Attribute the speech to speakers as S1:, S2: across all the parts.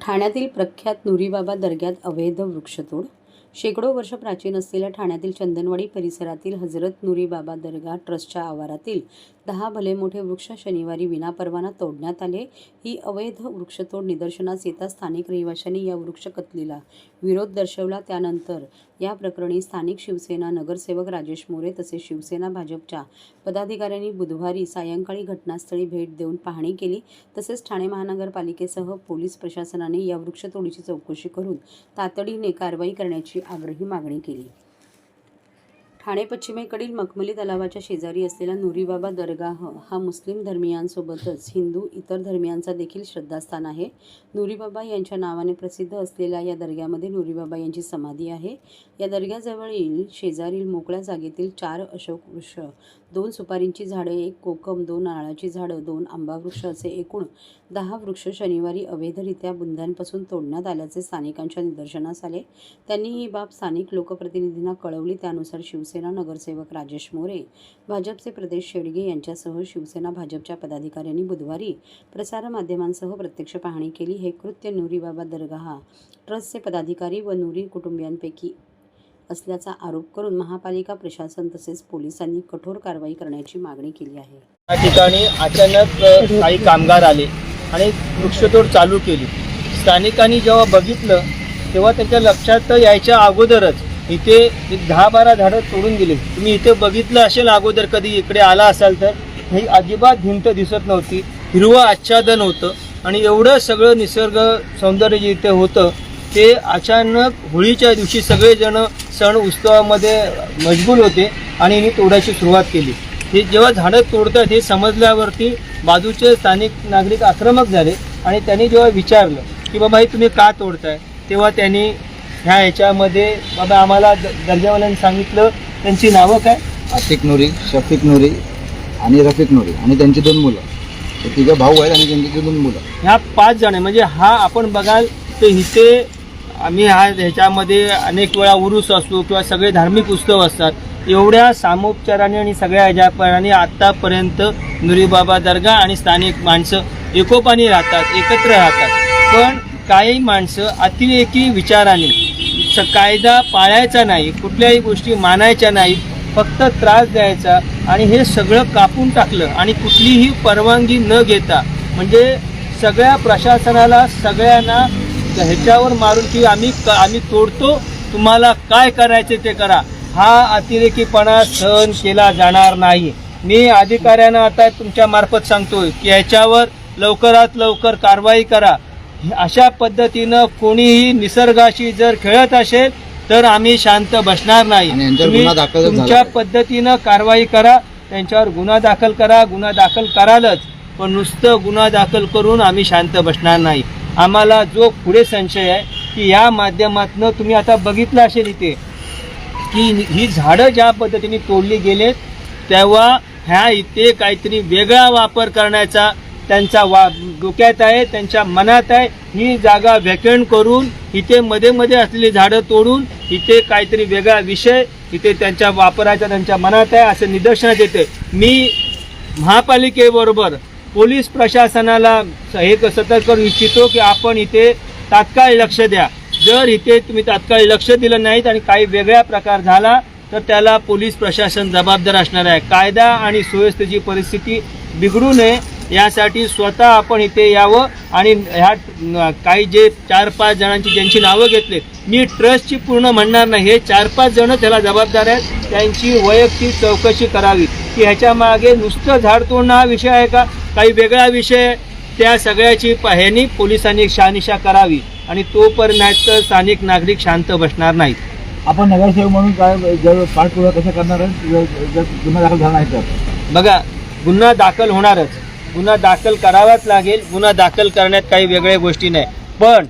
S1: ठाण्यातील प्रख्यात नुरीबाबा दर्ग्यात अवैध वृक्षतोड। शेकडो वर्ष प्राचीन असलेल्या ठाण्यातील चंदनवाडी परिसरातील हजरत नुरीबाबा दर्गा ट्रस्टच्या आवारातील 10 भले मोठे वृक्ष शनिवारी विनापरवाना तोडण्यात आले। ही अवैध वृक्षतोड निदर्शनास येता स्थानिक रहिवाशांनी या वृक्ष कत्तलीला विरोध दर्शवला। त्यानंतर या प्रकरणी स्थानिक शिवसेना नगरसेवक राजेश मोरे तसेच शिवसेना भाजपच्या पदाधिकाऱ्यांनी बुधवारी सायंकाळी घटनास्थळी भेट देऊन पाहणी केली। तसेच ठाणे महानगरपालिकेसह पोलीस प्रशासनाने या वृक्षतोडीची चौकशी करून तातडीने कारवाई करण्याची आग्रही मागणी केली। ठाणे पश्चिमेकडील मखमली तलावाच्या शेजारी असलेला नुरीबाबा दर्गाह हा मुस्लिम धर्मीयांसोबतच हिंदू इतर धर्मियांचा देखील श्रद्धास्थान आहे। नुरीबाबा यांच्या नावाने प्रसिद्ध असलेल्या या दर्ग्यामध्ये नुरीबाबा यांची समाधी आहे। या दर्ग्याजवळील शेजारील मोकळ्या जागेतील 4 अशोक वृक्ष, 2 सुपारींची झाडे, 1 कोकम, 2 नारळाची झाडं, 2 आंबा वृक्ष असे एकूण 10 वृक्ष शनिवारी अवैधरित्या बुंध्यांपासून तोडण्यात आल्याचे स्थानिकांच्या निदर्शनास आले। त्यांनी ही बाब स्थानिक लोकप्रतिनिधींना कळवली। त्यानुसार शिवसेना नगरसेवक राजेश मोरे, भाजपचे प्रदेश शेडगे यांच्यासह शिवसेना भाजपच्या पदाधिकाऱ्यांनी बुधवारी प्रसारमाध्यमांसह प्रत्यक्ष पाहणी केली। हे कृत्य नुरीबाबा दर्गा ट्रस्टचे पदाधिकारी व नुरी कुटुंबियांपैकी असल्याचा आरोप करून महापालिका प्रशासन तसेच पोलिसांनी कठोर कारवाई करण्याची मागणी केली आहे।
S2: या ठिकाणी अचानक काही कामगार आले आणि वृक्षतोड चालू केली। स्थानिकांनी जेव्हा बघितलं तेव्हा त्यांच्या लक्षात यायच्या अगोदरच इथे 10-12 झाडं तोडून दिली। तुम्ही इथे बघितलं असेल अगोदर, कधी इकडे आला असाल तर ही अजिबात भिंत दिसत नव्हती, हिरवं आच्छादन होतं आणि एवढं सगळं निसर्ग सौंदर्य जे इथे होतं ते अचानक होळीच्या दिवशी सगळेजण सण उत्सवामध्ये मशगूल होते आणि हिने तोडायची सुरुवात केली। हे जेव्हा झाडं तोडतात हे समजल्यावरती बाजूचे स्थानिक नागरिक आक्रमक झाले आणि त्यांनी जेव्हा विचारलं की बाबा हे तुम्ही का तोडताय, तेव्हा त्यांनी ह्याच्यामध्ये बाबा आम्हाला दर्ग्यावाल्यांनी सांगितलं। त्यांची नावं काय?
S3: आतिक नुरी, शफिक नुरी आणि रफिक नुरी आणि त्यांची 2 मुलं, ते 3 भाऊ आहेत आणि त्यांची 2 मुलं।
S2: ह्या 5 जण म्हणजे हा आपण बघाल तर इथे आम्ही ह्याच्यामध्ये अनेक वेळा उरूस असतो किंवा सगळे धार्मिक उत्सव असतात, एवढ्या सामोपचाराने आणि सगळ्या ह्याच्यापणाने आत्तापर्यंत नुरीबाबा दर्गा आणि स्थानिक माणसं एकोपाने राहतात, एकत्र राहतात। पण काही माणसं अतिरेकी विचाराने कायदा पाळायचा नाही, कुठल्याही गोष्टी मानायच्या नाही, फक्त त्रास द्यायचा आणि हे सगळं कापून टाकलं आणि कुठलीही परवानगी न घेता म्हणजे सगळ्या प्रशासनाला सगळ्यांना ह्याच्यावर मारून की आम्ही तोडतो, तुम्हाला काय करायचे ते करा, हा अतिरेकीपणा सहन केला जाणार नाही। मी अधिकाऱ्यांना आता तुमच्या मार्फत सांगतोय की ह्याच्यावर लवकरात लवकर कारवाई करा। अशा पद्धतीनं कोणीही निसर्गाशी जर खेळत असेल तर आम्ही शांत बसणार नाही। तुमच्या पद्धतीनं कारवाई करा, त्यांच्यावर गुन्हा दाखल करा, गुन्हा दाखल करालच, पण नुसतं गुन्हा दाखल करून आम्ही शांत बसणार नाही। आम्हाला जो पुढे संशय आहे की या माध्यमातून तुम्ही आता बघितलं असेल इथे की ही झाडं ज्या पद्धतीने तोडली गेलेत तेव्हा ह्या इथे काहीतरी वेगळा वापर करण्याचा त्यांचा डोक्यात आहे, त्यांच्या मनात आहे। ही जागा व्हॅकंट करून इथे मध्ये मध्ये असलेली झाडं तोडून इथे काहीतरी वेगळा विषय इथे त्यांच्या वापरायचा त्यांच्या मनात आहे असं निदर्शनास येते। मी महापालिकेबरोबर पोलीस प्रशासनाला हे सतर्क करू इच्छितो की आपण इथे तात्काळ लक्ष द्या। जर इथे तुम्ही तात्काळ लक्ष दिलं नाहीत आणि काही वेगळा प्रकार झाला तर त्याला पोलीस प्रशासन जबाबदार असणार आहे। कायदा आणि सुव्यवस्थेची परिस्थिती बिघडू नये यासाठी स्वतः आपण इथे यावं आणि ह्या काही जे 4-5 जणांची ज्यांची नावं घेतले, मी ट्रस्टची पूर्ण म्हणणार नाही, हे 4-5 जण त्याला जबाबदार आहेत, त्यांची वैयक्तिक चौकशी करावी की ह्याच्या मागे नुसतं झाड तोडणं हा विषय आहे का, काही वेगळा विषय, त्या सगळ्याची ह्यांनी पोलिसांनी शहानिशा करावी आणि तोपर्यंत स्थानिक नागरिक शांत बसणार नाहीत।
S3: आपण नगरसेवक म्हणून काय जर पाठपुरावा कसा करणार आहे जर गुन्हा दाखल झाला नाही तर?
S2: बघा, गुन्हा दाखल होणारच, गुन्हा दाखल करावाच लागेल। गुन्हा दाखल करण्यात काही वेगळ्या गोष्टी नाही, पण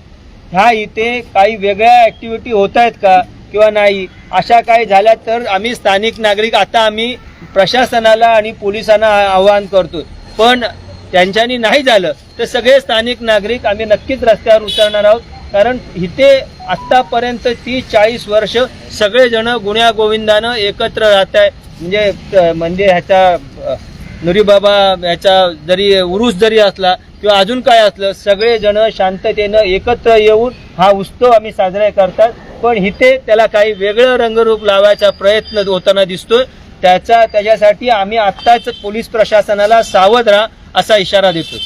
S2: ह्या इथे काही वेगळ्या ॲक्टिव्हिटी होत आहेत का किंवा नाही, अशा काही झाल्या तर आम्ही स्थानिक नागरिक आता आम्ही प्रशासनाला आणि पोलिसांना आवाहन करतो। पण त्यांच्यानी नाही झालं तर सगळे स्थानिक नागरिक आम्ही नक्कीच रस्त्यावर उतरणार आहोत, कारण इथे आत्तापर्यंत 30-40 वर्ष सगळेजण गुण्यागोविंदानं एकत्र राहत आहे। म्हणजे ह्याचा नुरी बाबा याचा जरी उरूस जरी असला किंवा अजून काय असलं, सगळे जण शांततेनं एकत्र येऊन हा उत्सव आम्ही साजरा करतात. पण इथे त्याला काही वेगळं रंगरूप लावायचा प्रयत्न होताना दिसतोय. त्याच्यासाठी आम्ही आत्ताच पोलीस प्रशासनाला सावध राहा असा इशारा देतो.